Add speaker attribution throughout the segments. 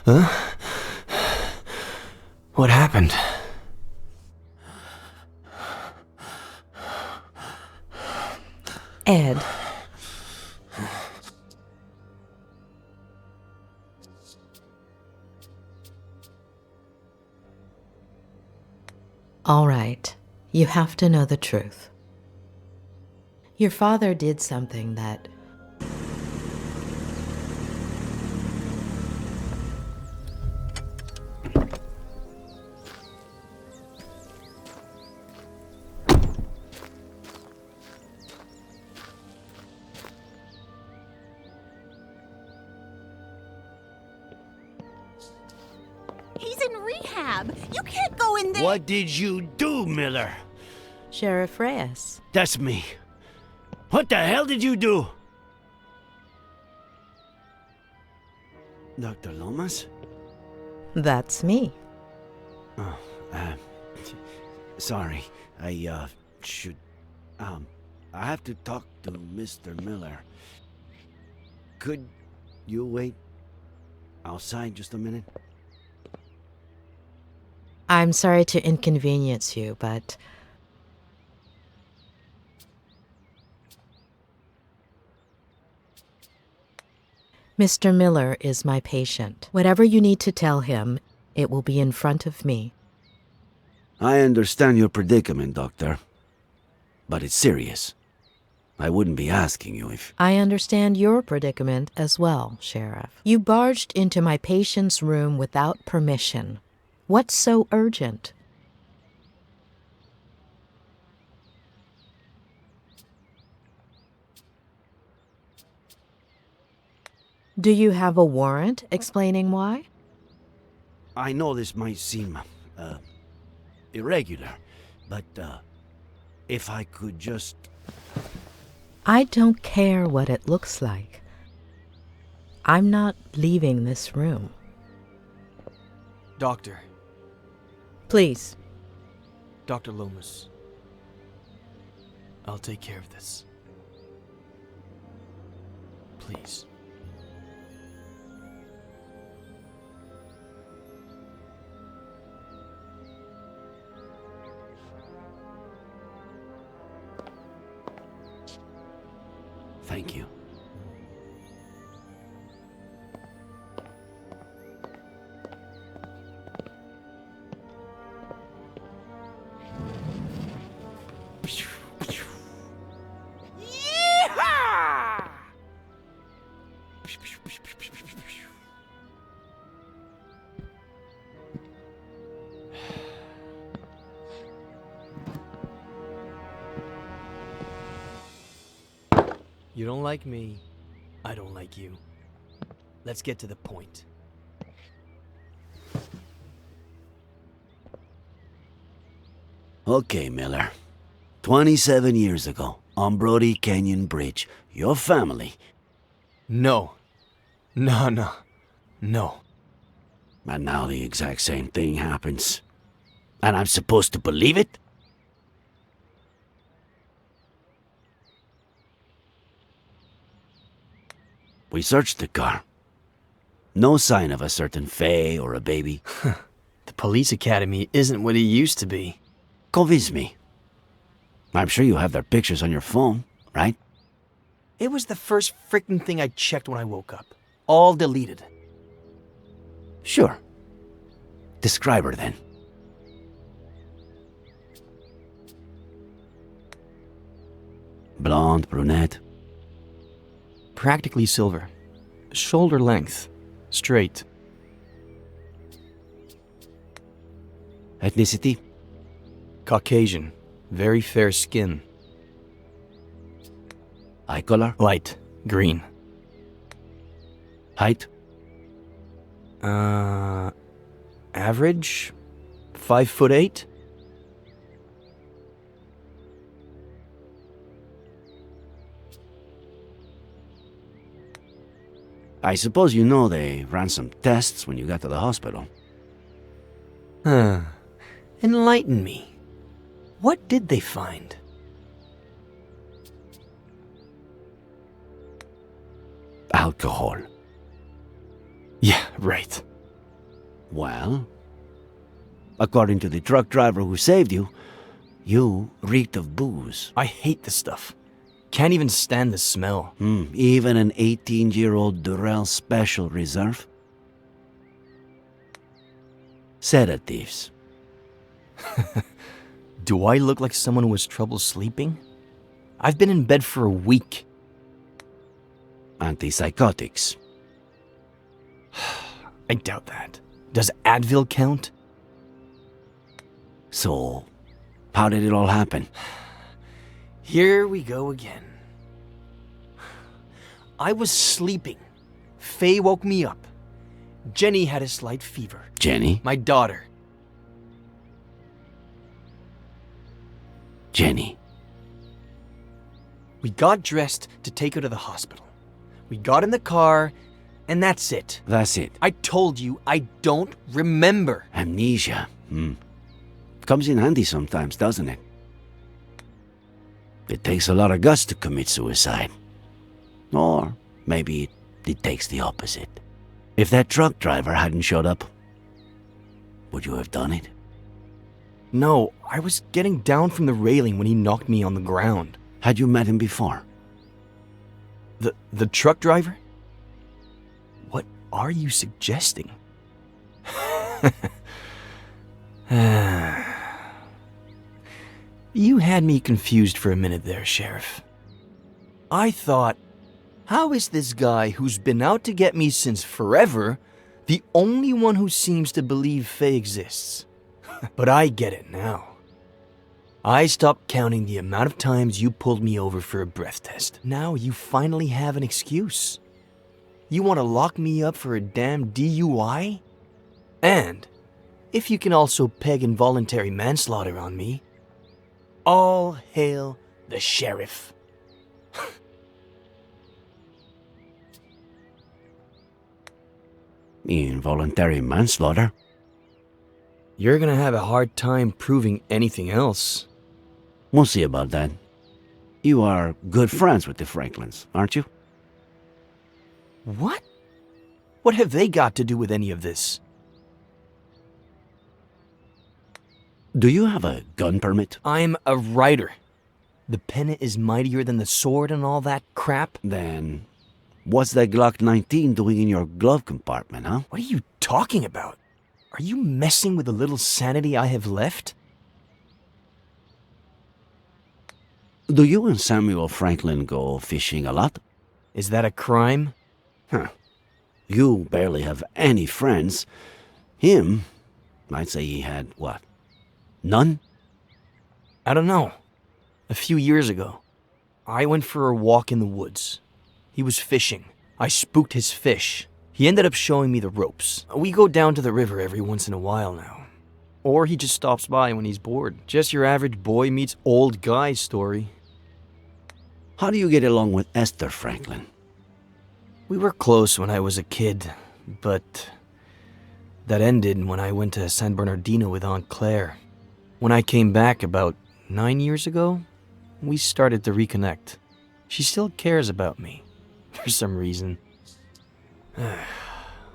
Speaker 1: Huh? What happened?
Speaker 2: Ed. All right, you have to know the truth. Your father did something that...
Speaker 3: He's in rehab. You can't go in there.
Speaker 4: What did you do, Miller?
Speaker 2: Sheriff Reyes.
Speaker 4: That's me. What the hell did you do? Dr. Lomas?
Speaker 2: That's me.
Speaker 4: Oh, sorry. I have to talk to Mr. Miller. Could you wait outside just a minute?
Speaker 2: I'm sorry to inconvenience you, but... Mr. Miller is my patient. Whatever you need to tell him, it will be in front of me.
Speaker 4: I understand your predicament, Doctor. But it's serious. I wouldn't be asking you if...
Speaker 2: I understand your predicament as well, Sheriff. You barged into my patient's room without permission. What's so urgent? Do you have a warrant explaining why?
Speaker 4: I know this might seem, irregular, but, if I could just...
Speaker 2: I don't care what it looks like. I'm not leaving this room.
Speaker 1: Doctor.
Speaker 2: Please.
Speaker 1: Dr. Lomas. I'll take care of this. Please.
Speaker 4: Thank you.
Speaker 3: Yeehaw!
Speaker 1: You don't like me, I don't like you. Let's get to the point.
Speaker 4: Okay, Miller. 27 years ago, on Brody Canyon Bridge, your family...
Speaker 1: No. No.
Speaker 4: And now the exact same thing happens. And I'm supposed to believe it? We searched the car. No sign of a certain Faye or a baby.
Speaker 1: The police academy isn't what it used to be.
Speaker 4: Convince me. I'm sure you have their pictures on your phone, right?
Speaker 1: It was the first freaking thing I checked when I woke up. All deleted.
Speaker 4: Sure. Describe her then. Blonde, brunette.
Speaker 1: Practically silver. Shoulder length. Straight.
Speaker 4: Ethnicity?
Speaker 1: Caucasian. Very fair skin.
Speaker 4: Eye color?
Speaker 1: Light. Green.
Speaker 4: Height?
Speaker 1: Average? 5'8"?
Speaker 4: I suppose you know they ran some tests when you got to the hospital.
Speaker 1: Enlighten me. What did they find?
Speaker 4: Alcohol.
Speaker 1: Yeah, right.
Speaker 4: Well, according to the truck driver who saved you, you reeked of booze.
Speaker 1: I hate this stuff. Can't even stand the smell.
Speaker 4: Even an 18-year-old Durrell Special Reserve? Sedatives.
Speaker 1: Do I look like someone who has trouble sleeping? I've been in bed for a week.
Speaker 4: Antipsychotics.
Speaker 1: I doubt that. Does Advil count?
Speaker 4: So, how did it all happen?
Speaker 1: Here we go again. I was sleeping. Faye woke me up. Jenny had a slight fever.
Speaker 4: Jenny?
Speaker 1: My daughter.
Speaker 4: Jenny.
Speaker 1: We got dressed to take her to the hospital. We got in the car, and that's it.
Speaker 4: That's it.
Speaker 1: I told you, I don't remember.
Speaker 4: Amnesia. Comes in handy sometimes, doesn't it? It takes a lot of guts to commit suicide. Or maybe it takes the opposite. If that truck driver hadn't showed up, would you have done it?
Speaker 1: No, I was getting down from the railing when he knocked me on the ground.
Speaker 4: Had you met him before?
Speaker 1: The truck driver? What are you suggesting? You had me confused for a minute there, Sheriff. I thought, how is this guy who's been out to get me since forever the only one who seems to believe Faye exists? But I get it now. I stopped counting the amount of times you pulled me over for a breath test. Now you finally have an excuse. You want to lock me up for a damn DUI? And if you can also peg involuntary manslaughter on me, all hail the sheriff.
Speaker 4: Involuntary manslaughter?
Speaker 1: You're gonna have a hard time proving anything else.
Speaker 4: We'll see about that. You are good friends with the Franklins, aren't you?
Speaker 1: What? What have they got to do with any of this?
Speaker 4: Do you have a gun permit?
Speaker 1: I'm a writer. The pen is mightier than the sword and all that crap.
Speaker 4: Then, what's that Glock 19 doing in your glove compartment, huh?
Speaker 1: What are you talking about? Are you messing with the little sanity I have left?
Speaker 4: Do you and Samuel Franklin go fishing a lot?
Speaker 1: Is that a crime?
Speaker 4: Huh. You barely have any friends. Him, I'd say he had, what, none?
Speaker 1: I don't know. A few years ago, I went for a walk in the woods. He was fishing. I spooked his fish. He ended up showing me the ropes. We go down to the river every once in a while now. Or he just stops by when he's bored. Just your average boy meets old guy story.
Speaker 4: How do you get along with Esther Franklin?
Speaker 1: We were close when I was a kid, but that ended when I went to San Bernardino with Aunt Claire. When I came back about 9 years ago, we started to reconnect. She still cares about me, for some reason.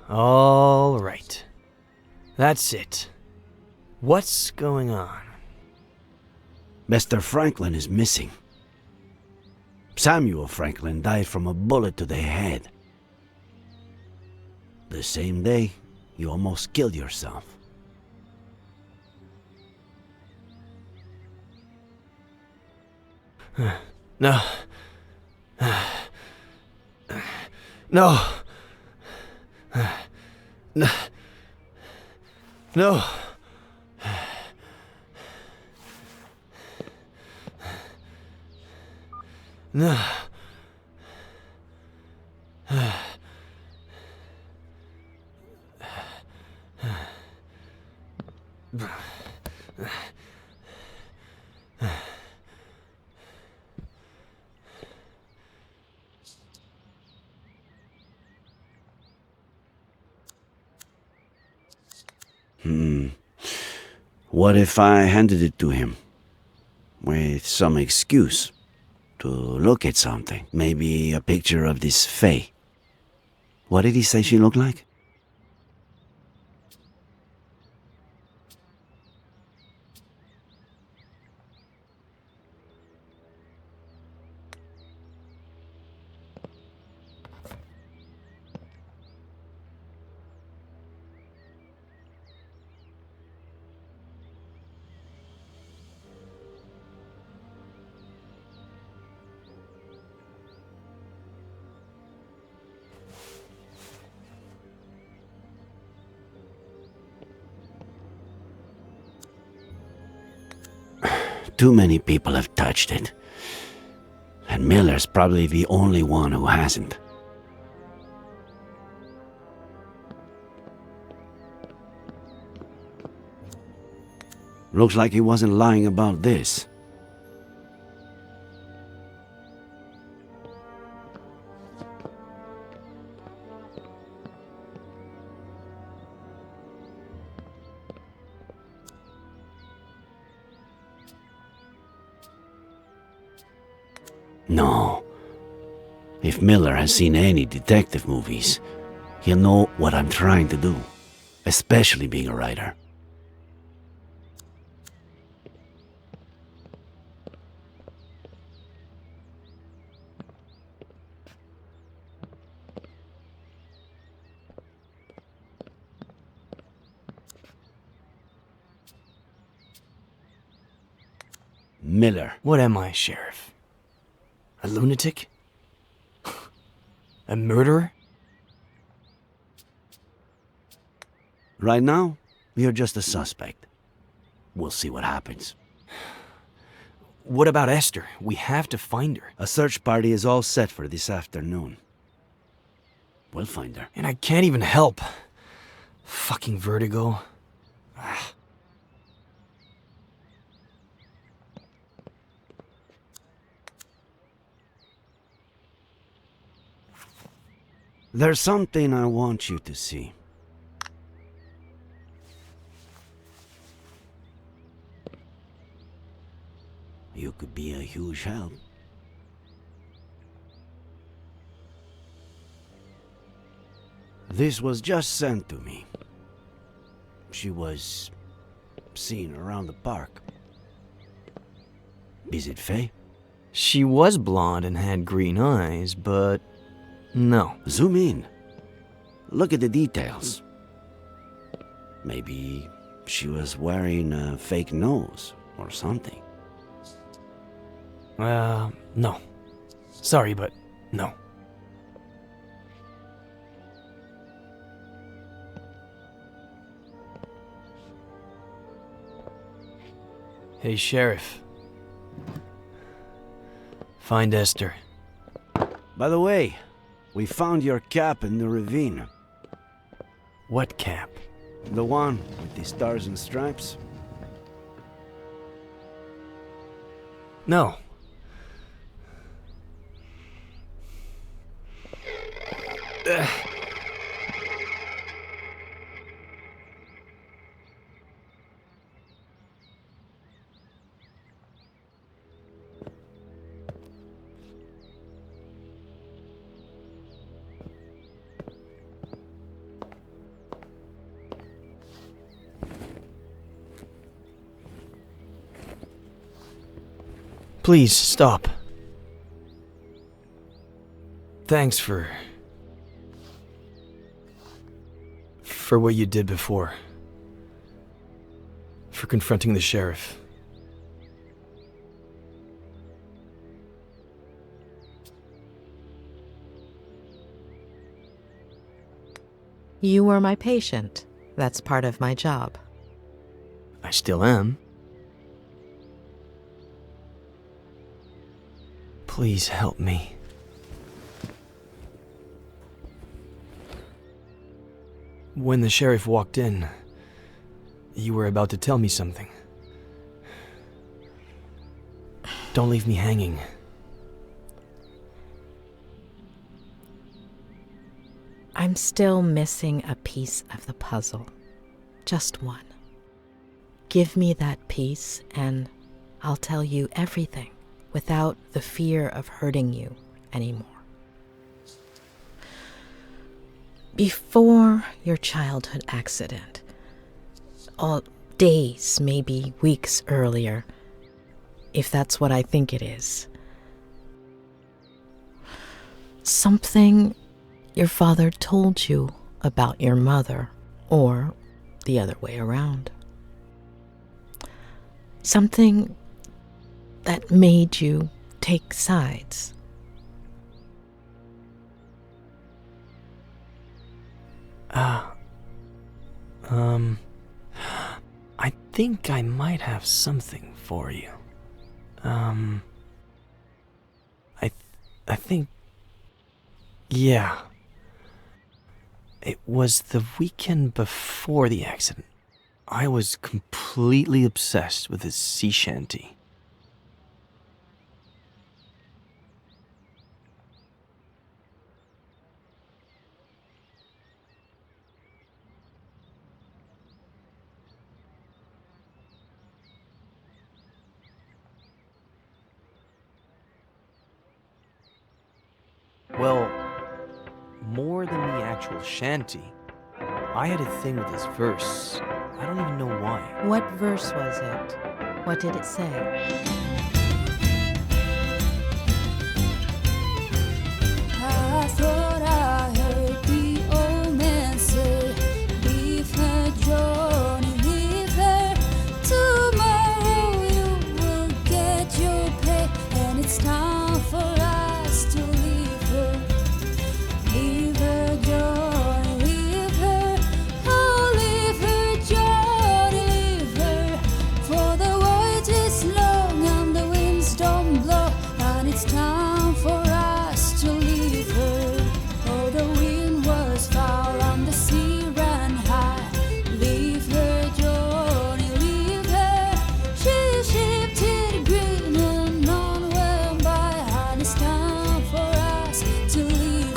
Speaker 1: All right. That's it. What's going on?
Speaker 4: Mr. Franklin is missing. Samuel Franklin died from a bullet to the head. The same day, you almost killed yourself.
Speaker 1: No. No. No. No. No.
Speaker 4: What if I handed it to him? With some excuse. To look at something. Maybe a picture of this Faye. What did he say she looked like? Too many people have touched it. And Miller's probably the only one who hasn't. Looks like he wasn't lying about this. No. If Miller has seen any detective movies, he'll know what I'm trying to do, especially being a writer. Miller.
Speaker 1: What am I, Sheriff? A lunatic? A murderer?
Speaker 4: Right now, you're just a suspect. We'll see what happens.
Speaker 1: What about Esther? We have to find her.
Speaker 4: A search party is all set for this afternoon. We'll find her.
Speaker 1: And I can't even help. Fucking Vertigo. Ah.
Speaker 4: There's something I want you to see. You could be a huge help. This was just sent to me. She was seen around the park. Is it Faye?
Speaker 1: She was blonde and had green eyes, but no.
Speaker 4: Zoom in. Look at the details. Maybe she was wearing a fake nose or something.
Speaker 1: No. Sorry, but no. Hey, Sheriff. Find Esther.
Speaker 4: By the way, we found your cap in the ravine.
Speaker 1: What cap?
Speaker 4: The one with the stars and stripes?
Speaker 1: No. Please, stop. Thanks for what you did before. For confronting the sheriff.
Speaker 2: You were my patient. That's part of my job.
Speaker 1: I still am. Please help me. When the sheriff walked in, you were about to tell me something. Don't leave me hanging.
Speaker 2: I'm still missing a piece of the puzzle. Just one. Give me that piece and I'll tell you everything without the fear of hurting you anymore. Before your childhood accident, all days, maybe weeks earlier, if that's what I think it is, something your father told you about your mother, or the other way around. Something that made you take sides.
Speaker 1: I think I might have something for you. I think... Yeah. It was the weekend before the accident. I was completely obsessed with his sea shanty. Well, more than the actual shanty, I had a thing with his verse. I don't even know why.
Speaker 2: What verse was it? What did it say?
Speaker 5: I thought I heard the old man say, leave her, Johnny, leave her. Tomorrow you will get your pay, and it's time for us to leave her. Leave her, Johnny, leave her. Oh, leave her, Johnny, leave her. For the voyage is long and the winds don't blow, and it's time for us to leave her. Oh, the wind was foul and the sea ran high. Leave her, Johnny, leave her. She shifted green and none went by, and it's time for us to leave.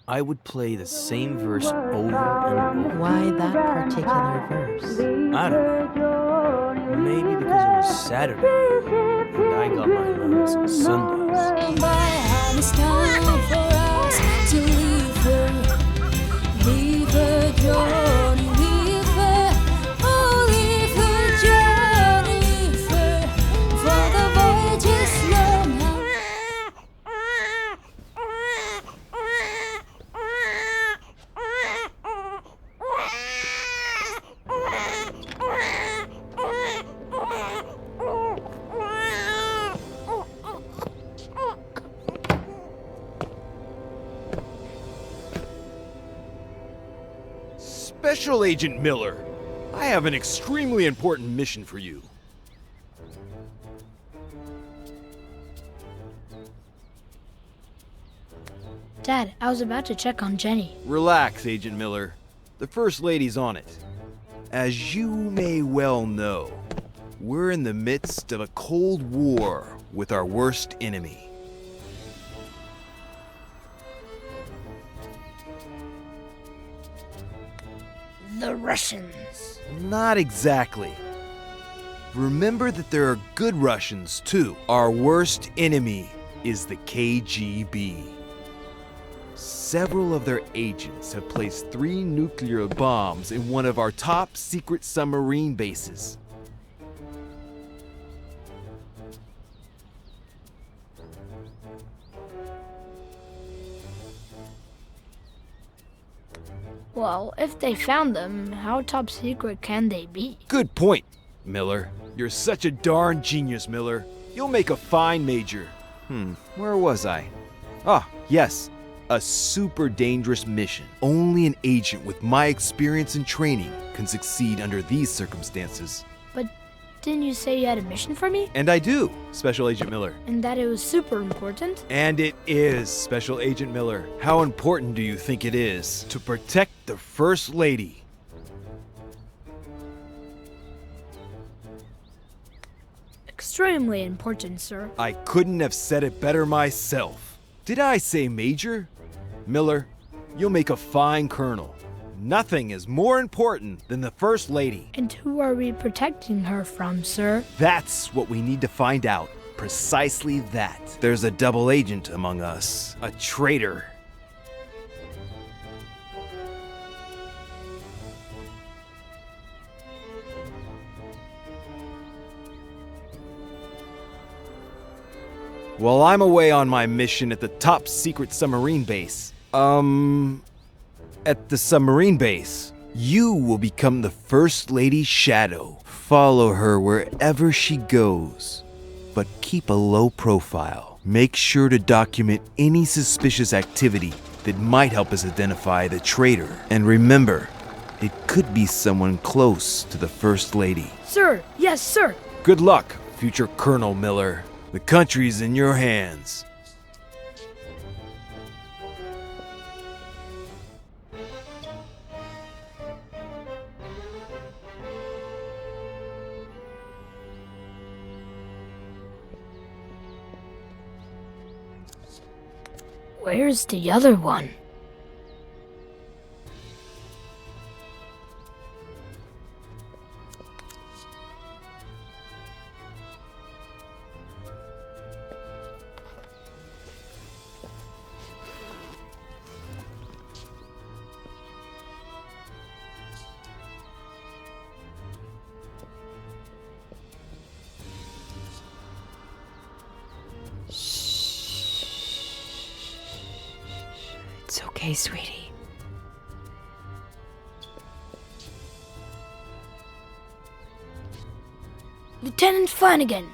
Speaker 1: I would play the same verse over and over.
Speaker 2: Why that particular verse?
Speaker 1: I don't know. Maybe because it was Saturday, and I got my lemons on Sundays.
Speaker 5: By, and it's time for us to leave her. Leave her, Johnny, leave her. Oh, leave her, Johnny, leave her. For the voyage is long.
Speaker 6: Special Agent Miller, I have an extremely important mission for you.
Speaker 7: Dad, I was about to check on Jenny.
Speaker 6: Relax, Agent Miller. The First Lady's on it. As you may well know, we're in the midst of a Cold War with our worst enemy.
Speaker 7: The Russians.
Speaker 6: Not exactly. Remember that there are good Russians, too. Our worst enemy is the KGB. Several of their agents have placed 3 nuclear bombs in one of our top secret submarine bases.
Speaker 7: Well, if they found them, how top secret can they be?
Speaker 6: Good point, Miller. You're such a darn genius, Miller. You'll make a fine major. Where was I? Ah, yes. A super dangerous mission. Only an agent with my experience and training can succeed under these circumstances.
Speaker 7: But didn't you say you had a mission for me?
Speaker 6: And I do, Special Agent Miller.
Speaker 7: And that it was super important?
Speaker 6: And it is, Special Agent Miller. How important do you think it is to protect the First Lady?
Speaker 7: Extremely important, sir.
Speaker 6: I couldn't have said it better myself. Did I say Major? Miller, you'll make a fine colonel. Nothing is more important than the First Lady.
Speaker 7: And who are we protecting her from, sir?
Speaker 6: That's what we need to find out. Precisely that. There's a double agent among us. A traitor. While I'm away on my mission at the top secret submarine base, at the submarine base, you will become the First Lady's shadow. Follow her wherever she goes, but keep a low profile. Make sure to document any suspicious activity that might help us identify the traitor. And remember, it could be someone close to the First Lady.
Speaker 7: Sir, yes, sir.
Speaker 6: Good luck, future Colonel Miller. The country's in your hands.
Speaker 7: Where's the other one?
Speaker 8: It's okay, sweetie.
Speaker 7: Lieutenant Flanagan,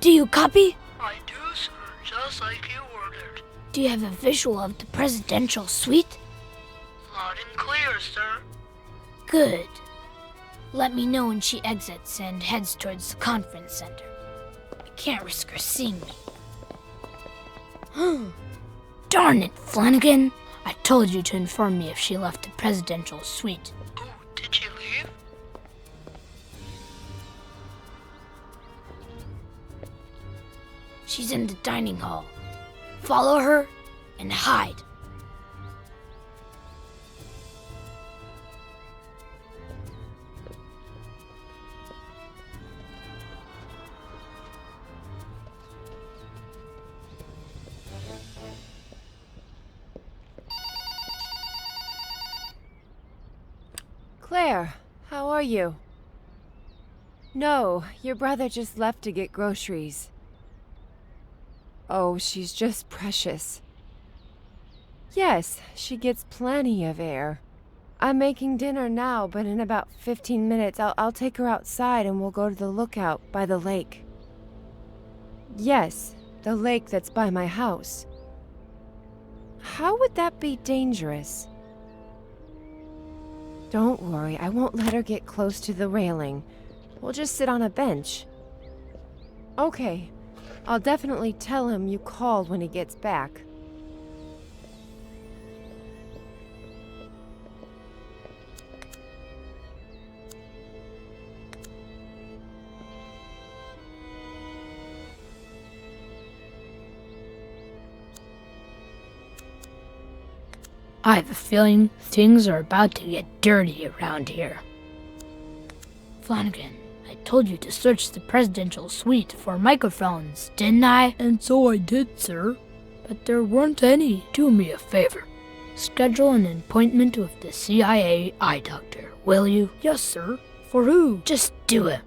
Speaker 7: do you copy? I do, sir, just like you ordered. Do you have a visual of the presidential suite? Loud and clear, sir. Good. Let me know when she exits and heads towards the conference center. I can't risk her seeing me. Darn it, Flanagan! I told you to inform me if she left the presidential suite. Oh, did she leave? She's in the dining hall. Follow her and hide.
Speaker 8: Claire, how are you? No, your brother just left to get groceries. Oh, she's just precious. Yes, she gets plenty of air. I'm making dinner now, but in about 15 minutes I'll take her outside and we'll go to the lookout by the lake. Yes, the lake that's by my house. How would that be dangerous? Don't worry, I won't let her get close to the railing. We'll just sit on a bench. Okay, I'll definitely tell him you called when he gets back.
Speaker 7: I have a feeling things are about to get dirty around here. Flanagan, I told you to search the presidential suite for microphones, didn't I? And so I did, sir. But there weren't any. Do me a favor. Schedule an appointment with the CIA eye doctor, will you? Yes, sir. For who? Just do it.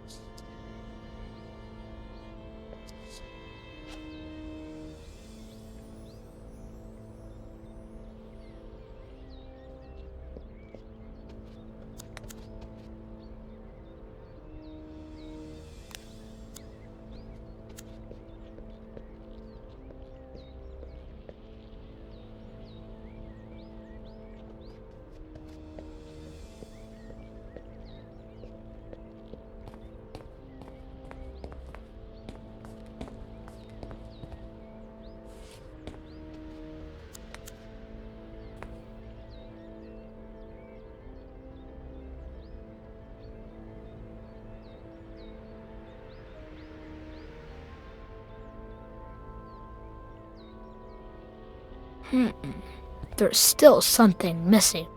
Speaker 7: There's still something missing.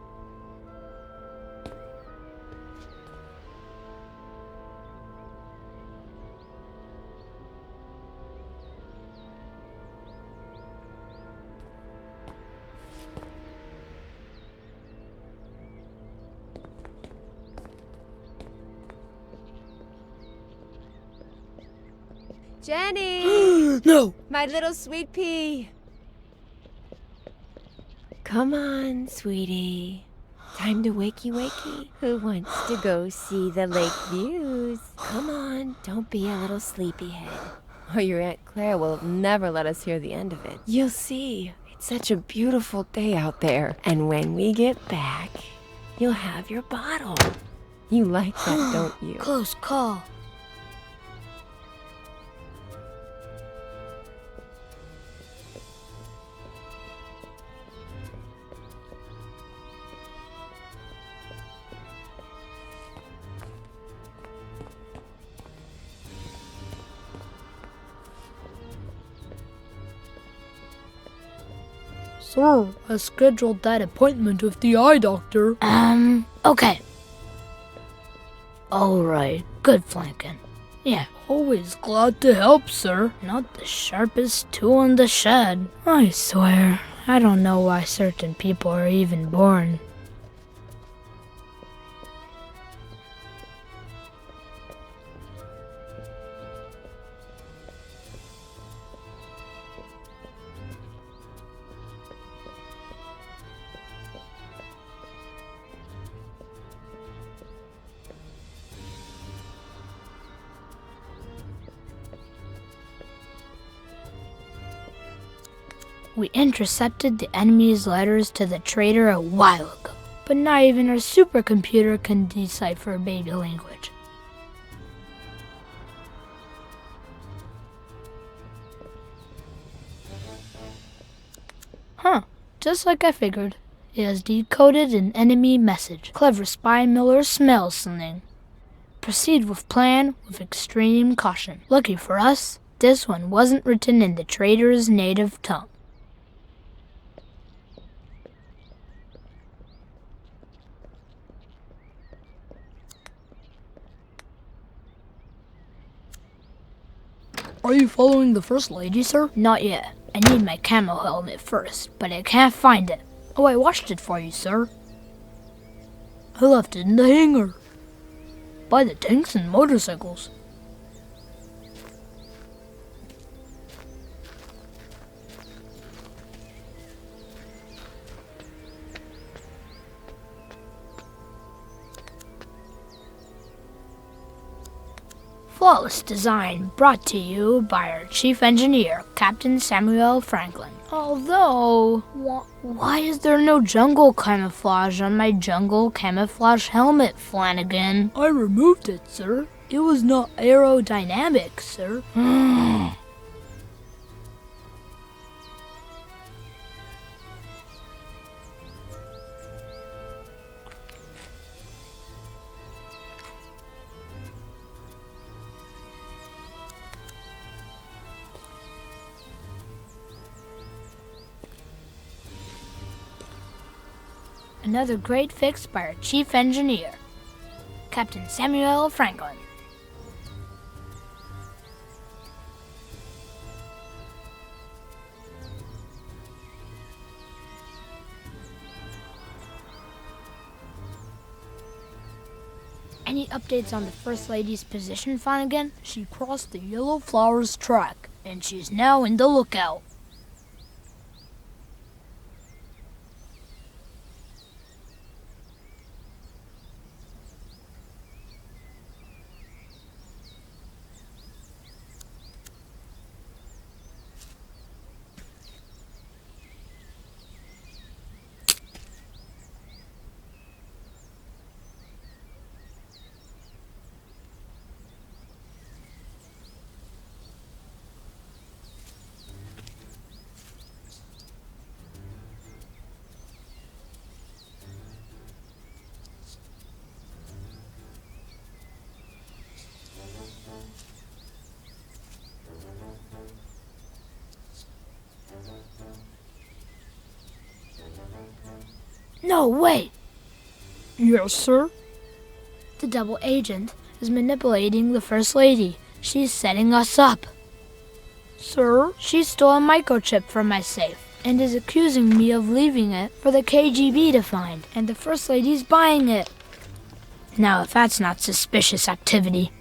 Speaker 8: Jenny!
Speaker 7: No!
Speaker 8: My little sweet pea! Come on, sweetie. Time to wakey. Who wants to go see the lake views? Come on, don't be a little sleepyhead. Or your Aunt Claire will never let us hear the end of it. You'll see. It's such a beautiful day out there. And when we get back, you'll have your bottle. You like that, don't you?
Speaker 7: Close call.
Speaker 9: Sir, I scheduled that appointment with the eye doctor.
Speaker 7: Okay. Alright, good flanking. Yeah,
Speaker 9: Always glad to help, sir.
Speaker 7: not the sharpest tool in the shed. I swear, I don't know why certain people are even born. We intercepted the enemy's letters to the traitor a while ago, but not even our supercomputer can decipher baby language. Huh, just like I figured. It has decoded an enemy message. Clever spy Miller smells something. Proceed with plan with extreme caution. Lucky for us, this one wasn't written in the traitor's native tongue.
Speaker 9: Are you following the First Lady, sir?
Speaker 7: Not yet. I need my camo helmet first, but I can't find it.
Speaker 9: Oh, I washed it for you, sir. I left it in the hangar. By the tanks and motorcycles.
Speaker 7: Flawless design brought to you by our chief engineer, Captain Samuel Franklin. Although, why is there no jungle camouflage on my jungle camouflage helmet, Flanagan?
Speaker 9: I removed it, sir. It was not aerodynamic, sir.
Speaker 7: Another great fix by our chief engineer, Captain Samuel Franklin. Any updates on the First Lady's position, Flanagan?
Speaker 9: She crossed the Yellow Flowers track, and she's now in the lookout.
Speaker 7: No, wait!
Speaker 9: Yes, sir?
Speaker 7: The double agent is manipulating the First Lady. She's setting us up.
Speaker 9: Sir?
Speaker 7: She stole a microchip from my safe and is accusing me of leaving it for the KGB to find, and the First Lady's buying it. Now, if that's not suspicious activity.